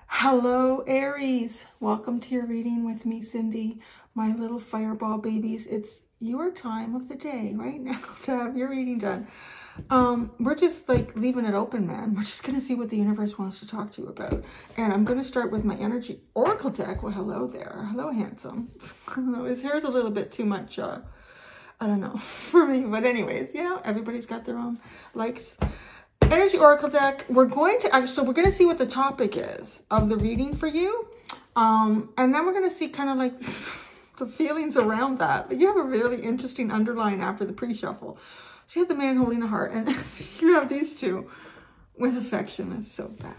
Hello, Aries. Welcome to your reading with me, Cindy, my little fireball babies. It's your time of the day right now to have your reading done. We're just like leaving it open, man. We're just going to see what the universe wants to talk to you about. And I'm going to start with my energy oracle deck. Well, hello there. Hello, handsome. His hair's a little bit too much, I don't know, for me. But anyways, you know, everybody's got their own likes. Energy oracle deck. We're going to see what the topic is of the reading for you, and then we're going to see kind of like the feelings around that. You have a really interesting underline after the pre-shuffle. So you have the man holding a heart, and you have these two with affection. That's so bad.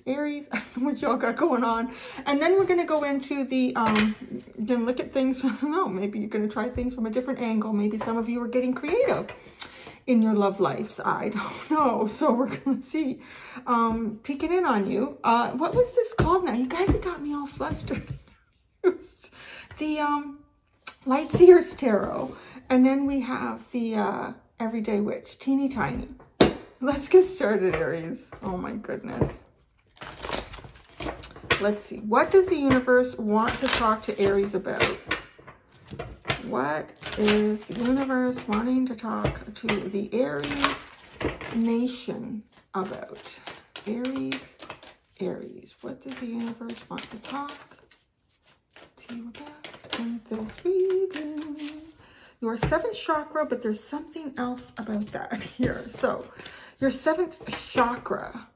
Aries, I don't know what y'all got going on. And then we're going to go into the you're going to look at things. I don't know, maybe you're going to try things from a different angle. Maybe some of you are getting creative in your love lives. I don't know. So we're going to see, peeking in on you. What was this called now? You guys have got me all flustered. The Light Seers Tarot. And then we have the Everyday Witch, teeny tiny. Let's get started, Aries. Oh my goodness. Let's see. What does the universe want to talk to Aries about? What is the universe wanting to talk to the Aries nation about? Aries. What does the universe want to talk to you about in this reading? Your 7th chakra, but there's something else about that here. So, your 7th chakra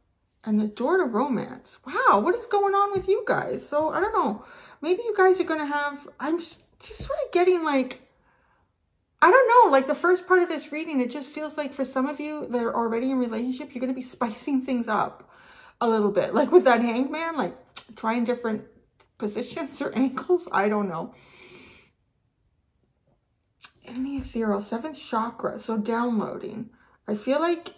and the door to romance. Wow, what is going on with you guys? So, I don't know. Maybe you guys are going to have... I'm just sort of getting like, I don't know, like the first part of this reading, it just feels like for some of you that are already in relationships, you're going to be spicing things up a little bit. Like with that hangman, like trying different positions or angles. I don't know. In the ethereal, 7th chakra, so downloading. I feel like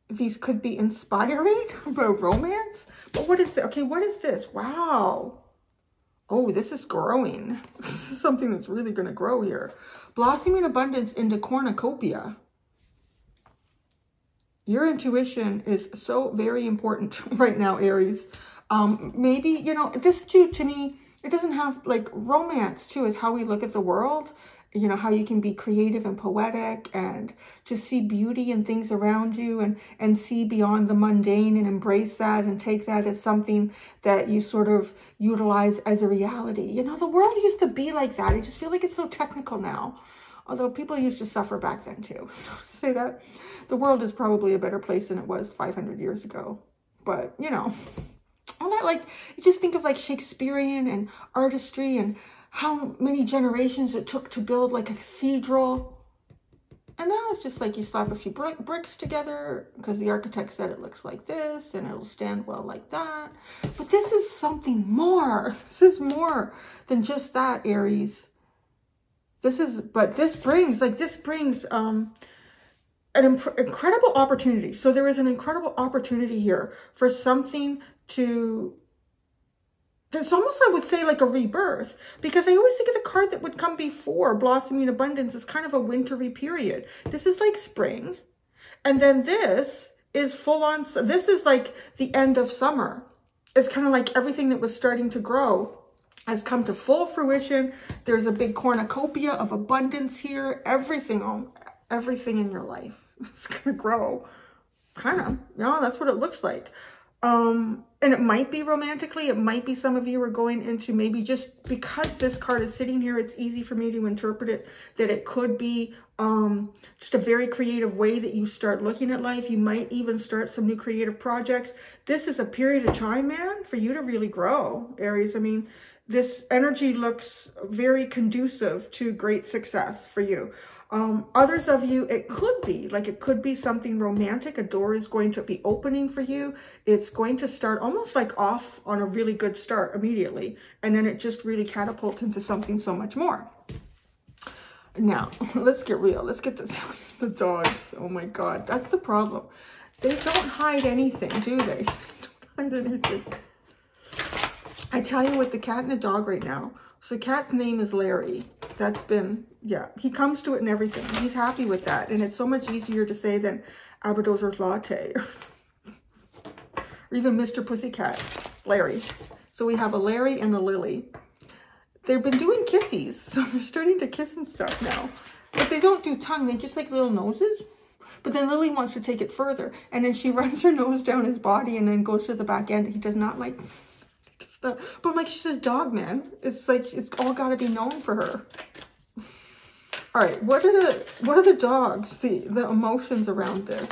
these could be inspiring about romance. But what is it? Okay, what is this? Wow. Oh, this is growing. This is something that's really going to grow here. Blossoming abundance into cornucopia. Your intuition is so very important right now, Aries. Maybe, you know, this too, to me, it doesn't have like romance too, is how we look at the world. You know, how you can be creative and poetic and just see beauty in things around you and see beyond the mundane and embrace that and take that as something that you sort of utilize as a reality. You know, the world used to be like that. I just feel like it's so technical now. Although people used to suffer back then too. So to say that the world is probably a better place than it was 500 years ago. But, you know, all that, like, you just think of like Shakespearean and artistry and how many generations it took to build like a cathedral. And now it's just like you slap a few bricks together because the architect said it looks like this and it'll stand well like that. But this is something more. This is more than just that, Aries. This brings an incredible opportunity. So there is an incredible opportunity here for something to... It's almost, I would say, like a rebirth, because I always think of the card that would come before blossoming abundance as kind of a wintry period. This is like spring. And then this is full on. This is like the end of summer. It's kind of like everything that was starting to grow has come to full fruition. There's a big cornucopia of abundance here. Everything in your life is going to grow. Kind of. You know, that's what it looks like. And it might be romantically, it might be some of you are going into, maybe just because this card is sitting here, it's easy for me to interpret it, that it could be just a very creative way that you start looking at life. You might even start some new creative projects. This is a period of time, man, for you to really grow, Aries. I mean, this energy looks very conducive to great success for you. Others of you, it could be something romantic. A door is going to be opening for you. It's going to start almost like off on a really good start immediately. And then it just really catapults into something so much more. Now, let's get real. Let's get the dogs. Oh my God, that's the problem. They don't hide anything, do they? They don't hide anything. I tell you what, the cat and the dog right now So the cat's name is Larry. That's been, yeah, he comes to it and everything. He's happy with that. And it's so much easier to say than Aberdozer's Latte. Or even Mr. Pussycat, Larry. So we have a Larry and a Lily. They've been doing kissies. So they're starting to kiss and stuff now. But they don't do tongue. They just like little noses. But then Lily wants to take it further. And then she runs her nose down his body and then goes to the back end. He does not like... But I'm like, she's a dog, man. It's like, it's all got to be known for her. All right, what are the dogs, the emotions around this?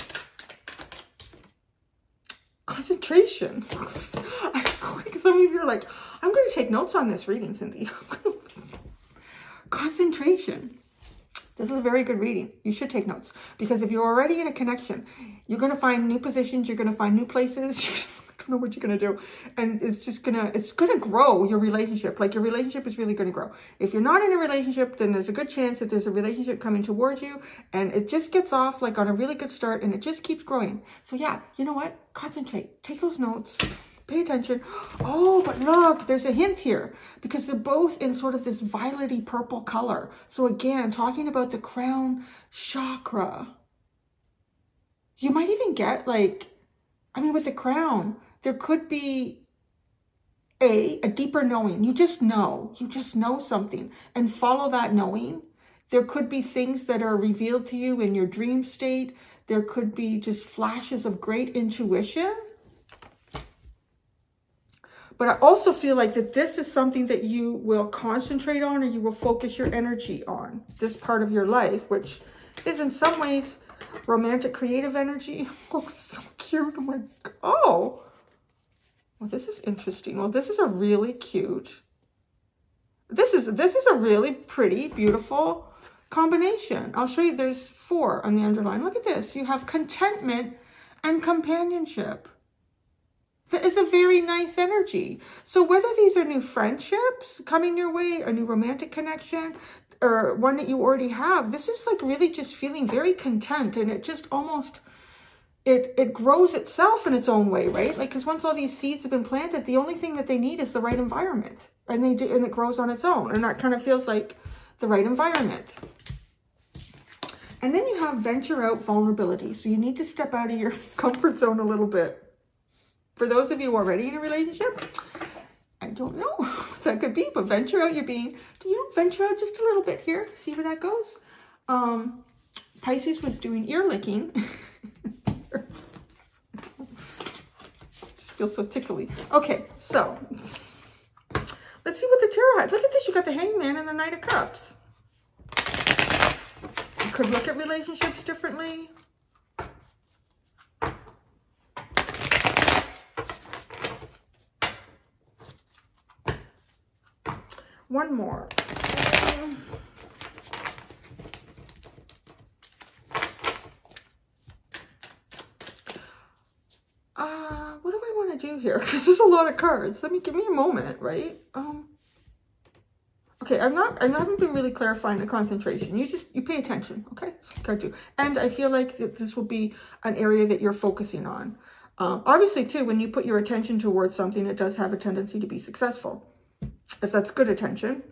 Concentration. I feel like some of you are like, I'm going to take notes on this reading, Cindy. Concentration. This is a very good reading. You should take notes, because if you're already in a connection, you're going to find new positions. You're going to find new places. I don't know what you're going to do. And it's just it's going to grow your relationship. Like your relationship is really going to grow. If you're not in a relationship, then there's a good chance that there's a relationship coming towards you, and it just gets off like on a really good start, and it just keeps growing. So yeah, you know what? Concentrate. Take those notes. Pay attention. Oh, but look, there's a hint here, because they're both in sort of this violety purple color. So again, talking about the crown chakra. You might even get like, I mean, with the crown, there could be a deeper knowing. You just know something and follow that knowing. There could be things that are revealed to you in your dream state. There could be just flashes of great intuition. But I also feel like that this is something that you will concentrate on, or you will focus your energy on, this part of your life, which is in some ways romantic creative energy. Oh, so cute. I'm like, oh, well, this is interesting. Well, this is a really cute, this is a really pretty, beautiful combination. I'll show you. There's 4 on the underline. Look at this. You have contentment and companionship. That is a very nice energy. So whether these are new friendships coming your way, a new romantic connection, or one that you already have, this is like really just feeling very content, and it just almost, it grows itself in its own way, right? Like, because once all these seeds have been planted, the only thing that they need is the right environment, and it grows on its own, and that kind of feels like the right environment. And then you have venture out vulnerability. So you need to step out of your comfort zone a little bit. For those of you already in a relationship, I don't know what that could be, but venture out. Venture out just a little bit here. See where that goes. Pisces was doing ear licking. Just feels so tickly. Okay, so let's see what the tarot had. Look at this. You got the Hangman and the Knight of Cups. You could look at relationships differently. One more. What do I want to do here? Because there's a lot of cards. Give me a moment, right? Okay, I haven't been really clarifying the concentration. You pay attention, okay? Card 2. And I feel like that this will be an area that you're focusing on. Obviously, too, when you put your attention towards something, it does have a tendency to be successful, if that's good attention.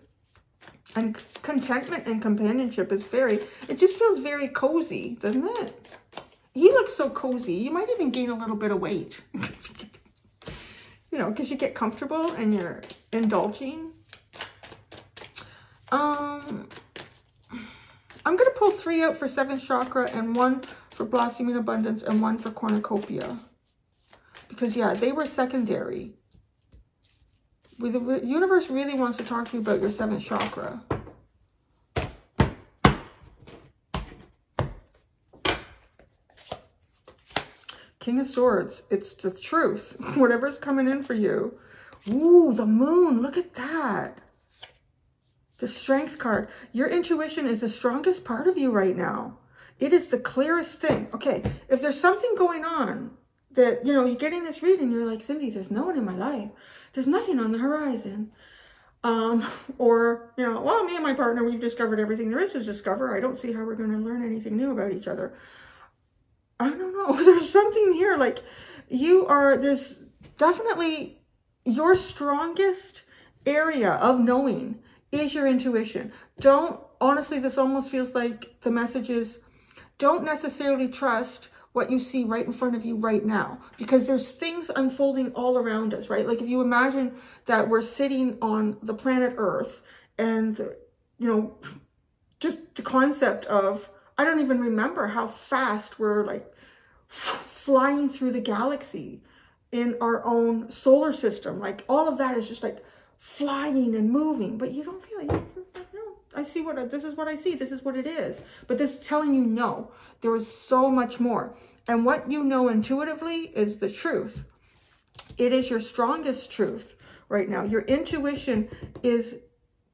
And contentment and companionship is it just feels very cozy, doesn't it? He looks so cozy. You might even gain a little bit of weight. You know, because you get comfortable and you're indulging. I'm going to pull 3 out for 7th chakra, and 1 for blossoming abundance, and 1 for cornucopia. Because, yeah, they were secondary. The universe really wants to talk to you about your 7th chakra. King of Swords. It's the truth. Whatever's coming in for you. Ooh, the moon. Look at that. The Strength card. Your intuition is the strongest part of you right now. It is the clearest thing. Okay, if there's something going on that, you know, you're getting this reading, you're like, Cindy, there's no one in my life. There's nothing on the horizon. Or, you know, well, me and my partner, we've discovered everything there is to discover. I don't see how we're going to learn anything new about each other. I don't know. There's something here, like, there's definitely your strongest area of knowing is your intuition. Don't, honestly, this almost feels like the message is, don't necessarily trust what you see right in front of you right now, because there's things unfolding all around us, right? Like if you imagine that we're sitting on the planet Earth and, you know, just the concept of, I don't even remember how fast we're like flying through the galaxy in our own solar system. Like all of that is just like flying and moving, but you don't feel it. No, I see this is what I see. This is what it is. But this is telling you, no, there is so much more. And what you know intuitively is the truth. It is your strongest truth right now. Your intuition is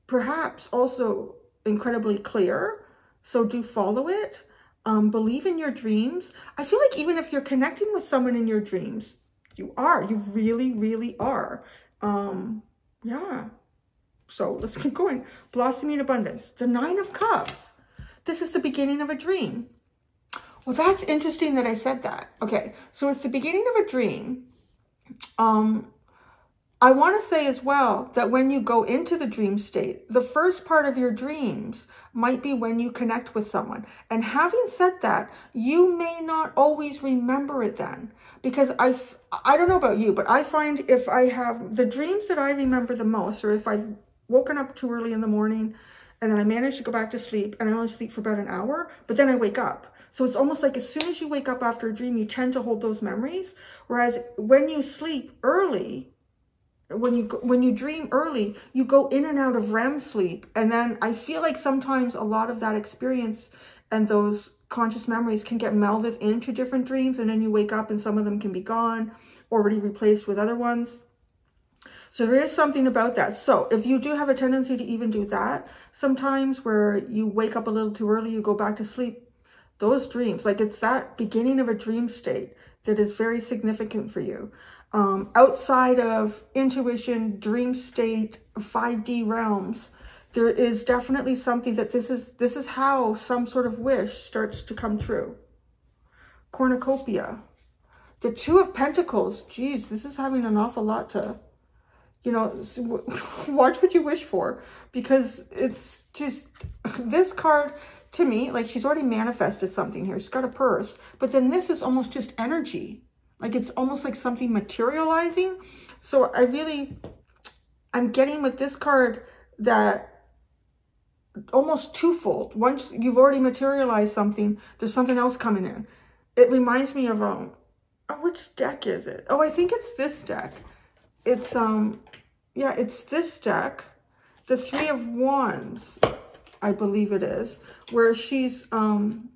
perhaps also incredibly clear. So do follow it. Believe in your dreams. I feel like even if you're connecting with someone in your dreams, you really, really are. Yeah. So let's keep going. Blossoming abundance. The 9 of Cups. This is the beginning of a dream. Well, that's interesting that I said that. Okay. So it's the beginning of a dream. I want to say as well that when you go into the dream state, the first part of your dreams might be when you connect with someone. And having said that, you may not always remember it then. Because I don't know about you, but I find if I have the dreams that I remember the most, or if I've woken up too early in the morning and then I manage to go back to sleep and I only sleep for about an hour, but then I wake up. So it's almost like as soon as you wake up after a dream, you tend to hold those memories. Whereas when you sleep early, when you dream early, you go in and out of REM sleep. And then I feel like sometimes a lot of that experience and those conscious memories can get melded into different dreams. And then you wake up and some of them can be gone, already replaced with other ones. So there is something about that. So if you do have a tendency to even do that, sometimes where you wake up a little too early, you go back to sleep, those dreams, like it's that beginning of a dream state that is very significant for you. Outside of intuition, dream state, 5D realms, there is definitely something that this is how some sort of wish starts to come true. Cornucopia. The 2 of Pentacles. Geez, this is having an awful lot to, you know, watch what you wish for, because it's just, this card to me, like she's already manifested something here. She's got a purse, but then this is almost just energy. Like it's almost like something materializing. So I'm getting with this card that almost twofold. Once you've already materialized something, there's something else coming in. It reminds me of, which deck is it? Oh, I think it's this deck. It's, yeah, it's this deck. The 3 of Wands, I believe it is, where she's doing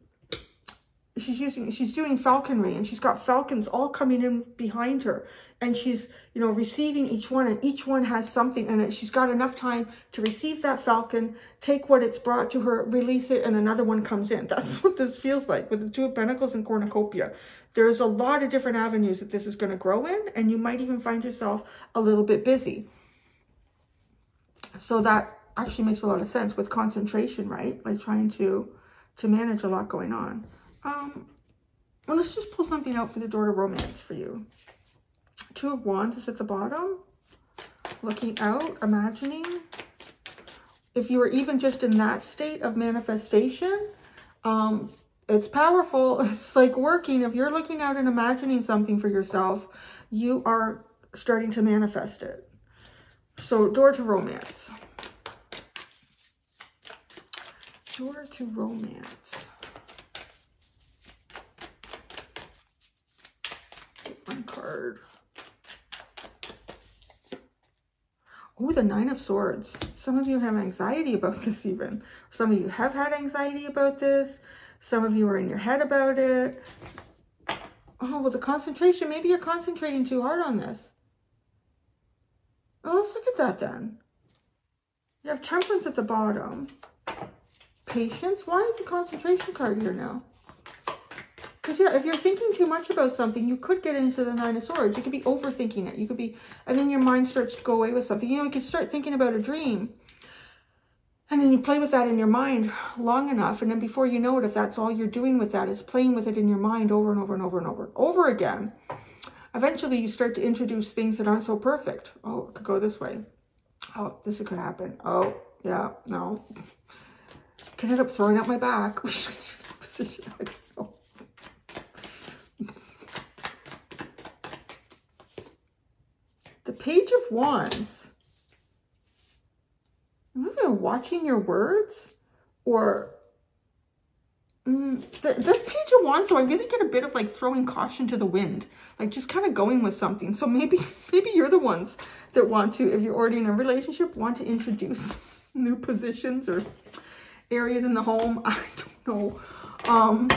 falconry, and she's got falcons all coming in behind her, and she's, you know, receiving each one, and each one has something in it. She's got enough time to receive that falcon, take what it's brought to her, release it, and another one comes in. That's what this feels like with the 2 of Pentacles and Cornucopia. There's a lot of different avenues that this is going to grow in, and you might even find yourself a little bit busy. So that actually makes a lot of sense with concentration, right? Like trying to manage a lot going on. Well, let's just pull something out for the door to romance for you. 2 of Wands is at the bottom. Looking out, imagining. If you were even just in that state of manifestation, it's powerful. It's like working. If you're looking out and imagining something for yourself, you are starting to manifest it. So door to romance. Door to romance. One card. Oh, the 9 of Swords. Some of you have anxiety about this even. Some of you have had anxiety about this. Some of you are in your head about it. Oh, well, the concentration. Maybe you're concentrating too hard on this. Oh, let's look at that then. You have Temperance at the bottom. Patience. Why is the concentration card here now? Because, yeah, if you're thinking too much about something, you could get into the 9 of Swords. You could be overthinking it. You could be, and then your mind starts to go away with something. You know, you could start thinking about a dream. And then you play with that in your mind long enough. And then before you know it, if that's all you're doing with that is playing with it in your mind over and over and over and over and over again, eventually you start to introduce things that aren't so perfect. Oh, it could go this way. Oh, this could happen. Oh, Yeah, no. Can end up throwing out my back. Position, I don't know. The Page of Wands. I'm either watching your words or this Page of Wands, so I really get a bit of like throwing caution to the wind, like just kind of going with something. So maybe you're the ones that want to, if you're already in a relationship, want to introduce new positions or areas in the home. I don't know.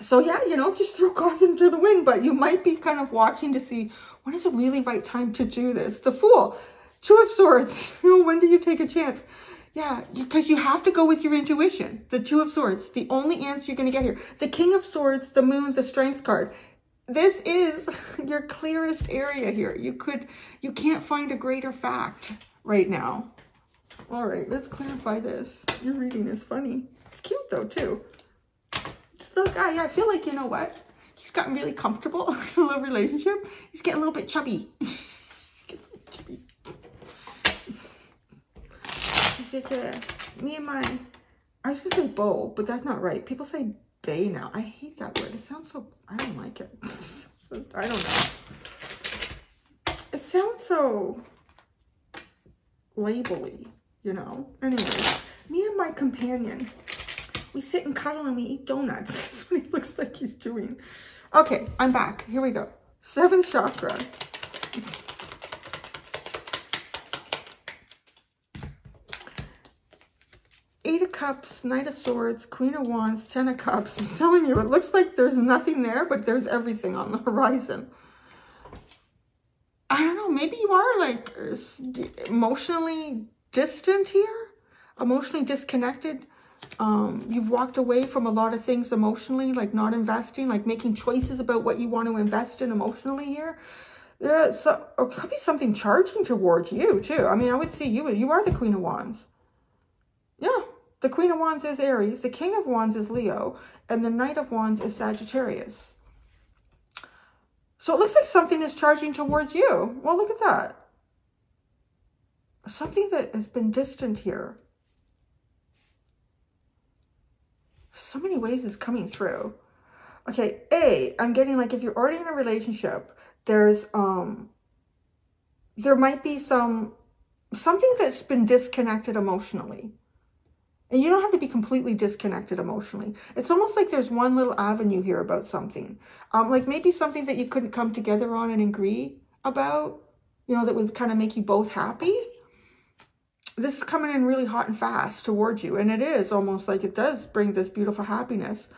So yeah, you know, just throw caution to the wind, but you might be kind of watching to see when is the really right time to do this. The Fool, Two of Swords. You know, when do you take a chance? Yeah, because you have to go with your intuition. The Two of Swords, the only answer you're going to get here. The King of Swords, the Moon, the Strength card. This is your clearest area here. You can't find a greater fact right now. All right, let's clarify this. Your reading is funny. It's cute though, too. This little guy, yeah, I feel like, you know what? He's gotten really comfortable in a little relationship. He's getting a little bit chubby. He's like, me and my, I was gonna say beau, but that's not right. People say bae now. I hate that word. It sounds so, I don't like it. So, I don't know. It sounds so labely, you know. Anyway, me and my companion, we sit and cuddle and we eat donuts. That's what he looks like he's doing. Okay, I'm back. Here we go. 7th chakra. Eight of Cups, Knight of Swords, Queen of Wands, 10 of Cups. I'm telling you, it looks like there's nothing there, but there's everything on the horizon. I don't know, maybe you are like emotionally distant here, emotionally disconnected. You've walked away from a lot of things emotionally, like not investing, like making choices about what you want to invest in emotionally here. So it could be something charging towards you too. I mean, I would see you are the Queen of Wands. Yeah, the Queen of Wands is Aries, the King of Wands is Leo, and the Knight of Wands is Sagittarius. So it looks like something is charging towards you. Well, look at that. Something that has been distant here. So many ways is coming through. Okay, I'm getting like if you're already in a relationship, there's there might be something that's been disconnected emotionally. And you don't have to be completely disconnected emotionally. It's almost like there's one little avenue here about something. Like maybe something that you couldn't come together on and agree about, you know, that would kind of make you both happy. This is coming in really hot and fast towards you. And it is almost like it does bring this beautiful happiness.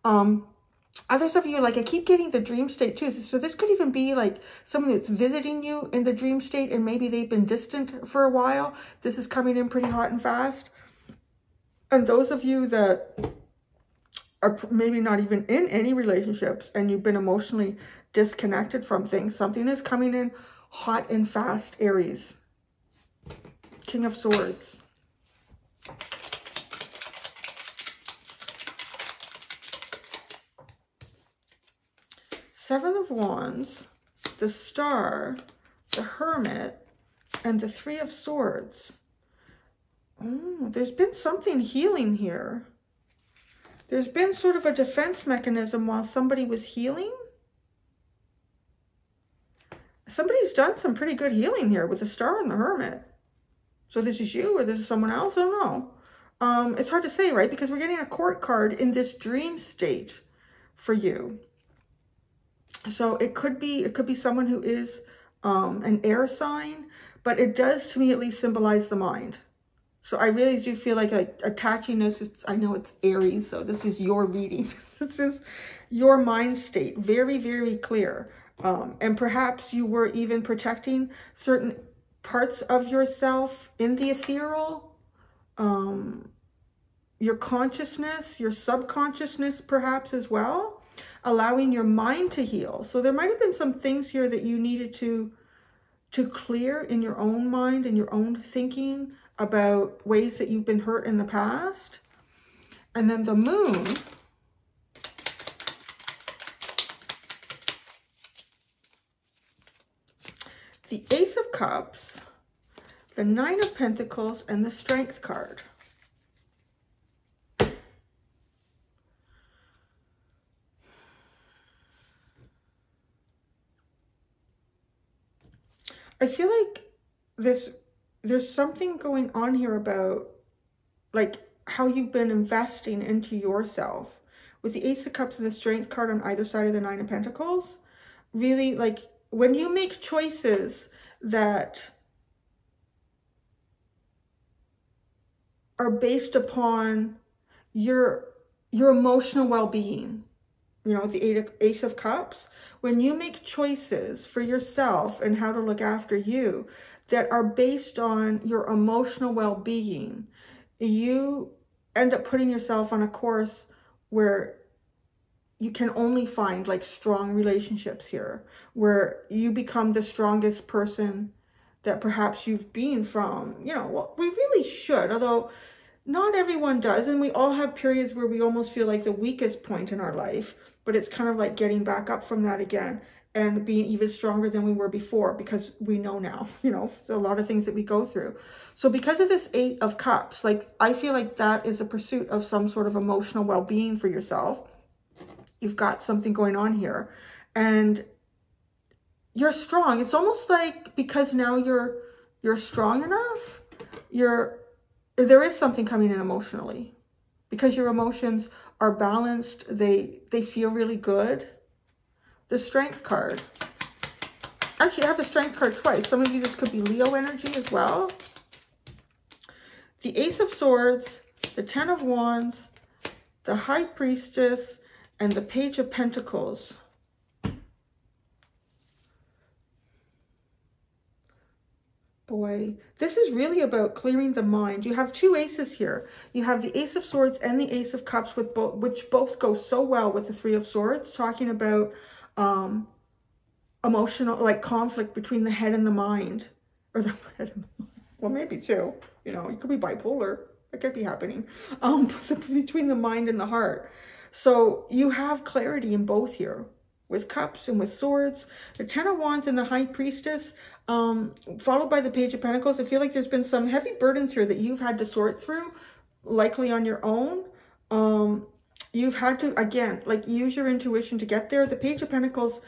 Others of you, like I keep getting the dream state too. So this could even be like someone that's visiting you in the dream state and maybe they've been distant for a while. This is coming in pretty hot and fast. And those of you that are maybe not even in any relationships and you've been emotionally disconnected from things, something is coming in hot and fast, Aries. King of Swords. Seven of Wands, the Star, the Hermit, and the Three of Swords. Oh, there's been something healing here. There's been sort of a defense mechanism while somebody was healing. Somebody's done some pretty good healing here with the Star and the Hermit. So this is you or this is someone else? I don't know. It's hard to say, right? Because we're getting a Court card in this dream state for you. So it could be someone who is an air sign, but it does to me at least symbolize the mind. So I really do feel like attaching this, I know it's Aries, so this is your reading. This is your mind state, very, very clear. And perhaps you were even protecting certain parts of yourself in the ethereal, your consciousness, your subconsciousness perhaps as well, allowing your mind to heal. So there might have been some things here that you needed to clear in your own mind and your own thinking about ways that you've been hurt in the past. And then the Moon, the Ace of Cups, the Nine of Pentacles, and the Strength card. I feel like there's something going on here about like how you've been investing into yourself. With the Ace of Cups and the Strength card on either side of the Nine of Pentacles, really, like, when you make choices that are based upon your emotional well-being, you know, the Ace of Cups, when you make choices for yourself and how to look after you that are based on your emotional well-being, you end up putting yourself on a course where you can only find like strong relationships here, where you become the strongest person that perhaps you've been from, you know, well, we really should, although not everyone does. And we all have periods where we almost feel like the weakest point in our life, but it's kind of like getting back up from that again and being even stronger than we were before, because we know now, you know, a lot of things that we go through. So because of this Eight of Cups, like, I feel like that is a pursuit of some sort of emotional well-being for yourself. You've got something going on here and you're strong. It's almost like because now you're strong enough, there is something coming in emotionally because your emotions are balanced. They feel really good. The Strength card. Actually, I have the Strength card twice. Some of you, this could be Leo energy as well. The Ace of Swords, the Ten of Wands, the High Priestess, and the Page of Pentacles. Boy, this is really about clearing the mind. You have two aces here. You have the Ace of Swords and the Ace of Cups, with which both go so well with the Three of Swords, talking about emotional, like, conflict between the head and the mind, or the head and the mind. Well, maybe two. You know, you could be bipolar. That could be happening. Between the mind and the heart. So you have clarity in both here, with Cups and with Swords. The Ten of Wands and the High Priestess, followed by the Page of Pentacles. I feel like there's been some heavy burdens here that you've had to sort through, likely on your own. You've had to, again, like, use your intuition to get there. The Page of Pentacles,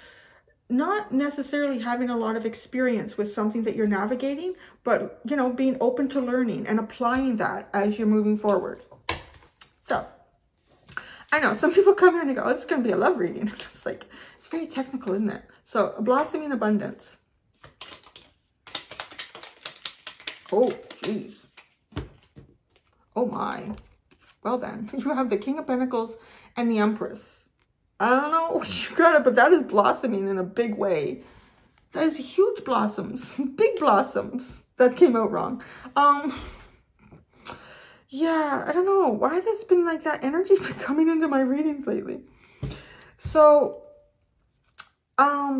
not necessarily having a lot of experience with something that you're navigating, but, you know, being open to learning and applying that as you're moving forward. So, I know some people come here and they go, oh, it's going to be a love reading. It's like, it's very technical, isn't it? So, blossoming abundance. Oh, geez. Oh, my. Well, then, you have the King of Pentacles and the Empress. I don't know what you got it, but that is blossoming in a big way. That is huge blossoms, big blossoms. That came out wrong. Yeah, I don't know why there's been like that energy coming into my readings lately. So,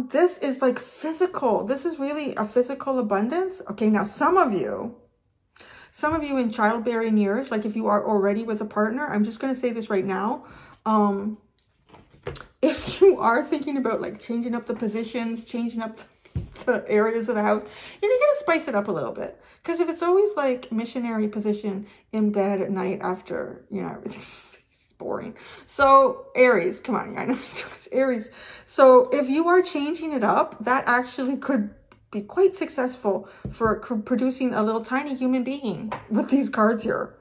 this is like physical. This is really a physical abundance. Okay, now some of you in childbearing years, like if you are already with a partner, I'm just going to say this right now. If you are thinking about like changing up the positions, changing up the areas of the house, you know, you got to spice it up a little bit. Because if it's always like missionary position in bed at night after, you know, it's boring. So Aries, come on, I know it's Aries. So if you are changing it up, that actually could be quite successful for producing a little tiny human being with these cards here.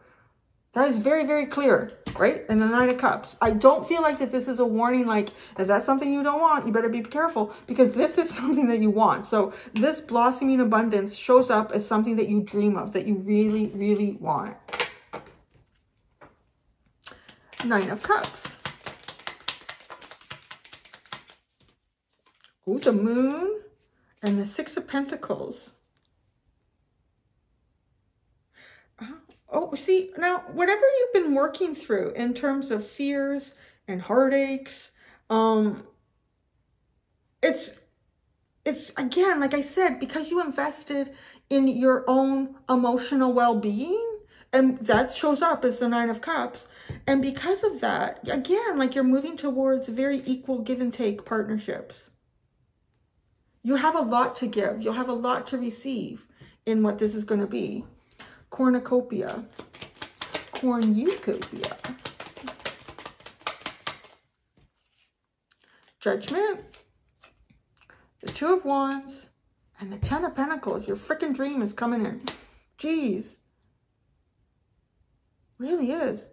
That is very, very clear, right? And the Nine of Cups. I don't feel like that this is a warning, like, if that's something you don't want, you better be careful, because this is something that you want. So this blossoming abundance shows up as something that you dream of, that you really, really want. Nine of Cups. Ooh, the Moon and the Six of Pentacles. Oh, see, now, whatever you've been working through in terms of fears and heartaches, it's again, like I said, because you invested in your own emotional well-being, and that shows up as the Nine of Cups. And because of that, again, like you're moving towards very equal give and take partnerships. You have a lot to give. You'll have a lot to receive in what this is going to be. Cornucopia. Cornucopia. Judgment. The Two of Wands. And the Ten of Pentacles. Your freaking dream is coming in. Jeez. Really is.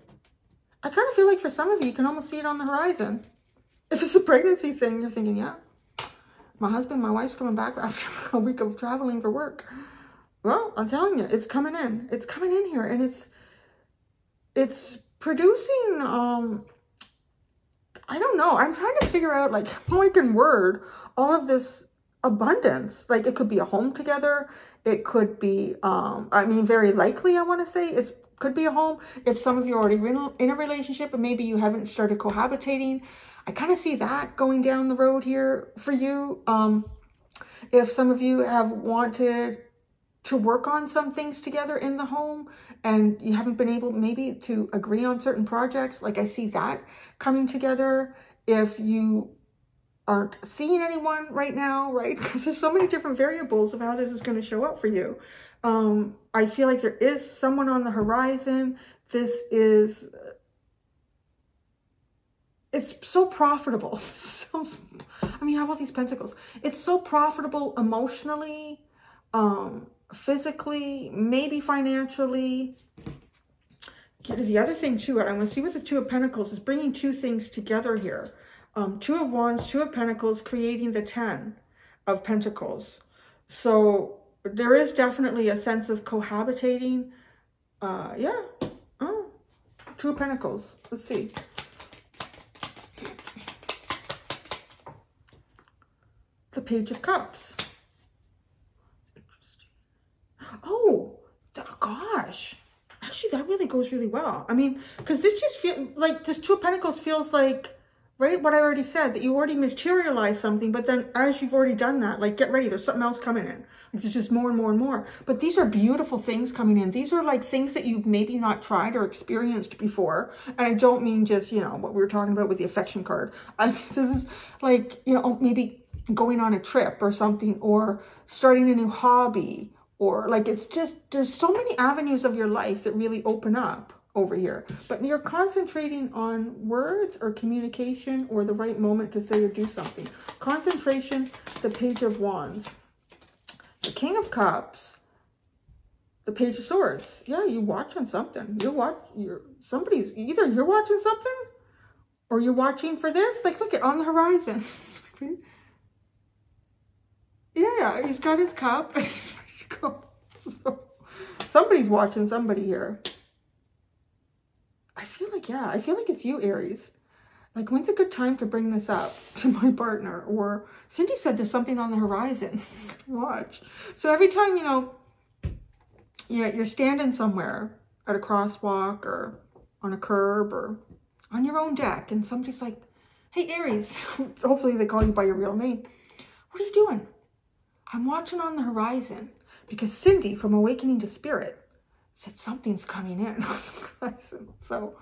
I kind of feel like for some of you, you can almost see it on the horizon. If it's a pregnancy thing, you're thinking, yeah, my husband, my wife's coming back after a week of traveling for work. Well, I'm telling you, it's coming in. It's coming in here, and it's producing, I don't know. I'm trying to figure out, like, how I can word all of this abundance. Like, it could be a home together. It could be, I mean, very likely, I want to say, it could be a home. If some of you are already in a relationship, and maybe you haven't started cohabitating, I kind of see that going down the road here for you. If some of you have wanted to work on some things together in the home and you haven't been able maybe to agree on certain projects, like I see that coming together. If you aren't seeing anyone right now, right? Because there's so many different variables of how this is going to show up for you. I feel like there is someone on the horizon. This is... It's so profitable. I mean, you have all these pentacles. It's so profitable emotionally, physically, maybe financially. The other thing too, I want to see what the Two of Pentacles is bringing two things together here. Two of Wands, Two of Pentacles, creating the Ten of Pentacles. So there is definitely a sense of cohabitating. Yeah. Oh, Two of Pentacles. Let's see. The Page of Cups. Oh, gosh. Actually, that really goes really well. I mean, because this just feels like this Two of Pentacles feels like, right, what I already said, that you already materialized something, but then as you've already done that, like, get ready, there's something else coming in. Like, there's just more and more and more. But these are beautiful things coming in. These are like things that you've maybe not tried or experienced before. And I don't mean just, you know, what we were talking about with the affection card. I mean, this is like, you know, maybe going on a trip or something, or starting a new hobby, or like, it's just, there's so many avenues of your life that really open up over here. But you're concentrating on words or communication or the right moment to say or do something. Concentration, the Page of Wands, the King of Cups, the Page of Swords. Yeah, you're watching something. Somebody's, either you're watching something or you're watching for this. Like, look at on the horizon. See? Yeah, he's got his cup. So, somebody's watching somebody here. I feel like, yeah, I feel like it's you, Aries. Like, when's a good time to bring this up to my partner? Or Cindy said there's something on the horizon. Watch. So every time, you know, you're standing somewhere at a crosswalk or on a curb or on your own deck, and somebody's like, hey, Aries. Hopefully they call you by your real name. What are you doing? I'm watching on the horizon because Cindy from Awakening to Spirit said something's coming in. So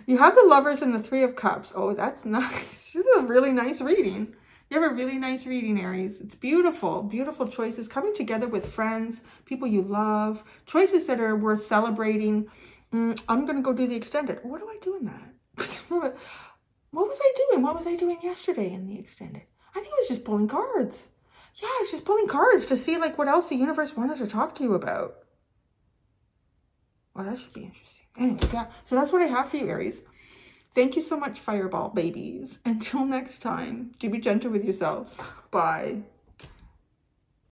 you have the Lovers and the Three of Cups. Oh, that's nice. This is a really nice reading. You have a really nice reading, Aries. It's beautiful, beautiful choices coming together with friends, people you love, choices that are worth celebrating. I'm going to go do the extended. What do I do in that? What was I doing? What was I doing yesterday in the extended? I think I was just pulling cards. Yeah, I was just pulling cards to see like what else the universe wanted to talk to you about. Well, that should be interesting. Anyway, yeah. So that's what I have for you, Aries. Thank you so much, Fireball babies. Until next time, do be gentle with yourselves. Bye.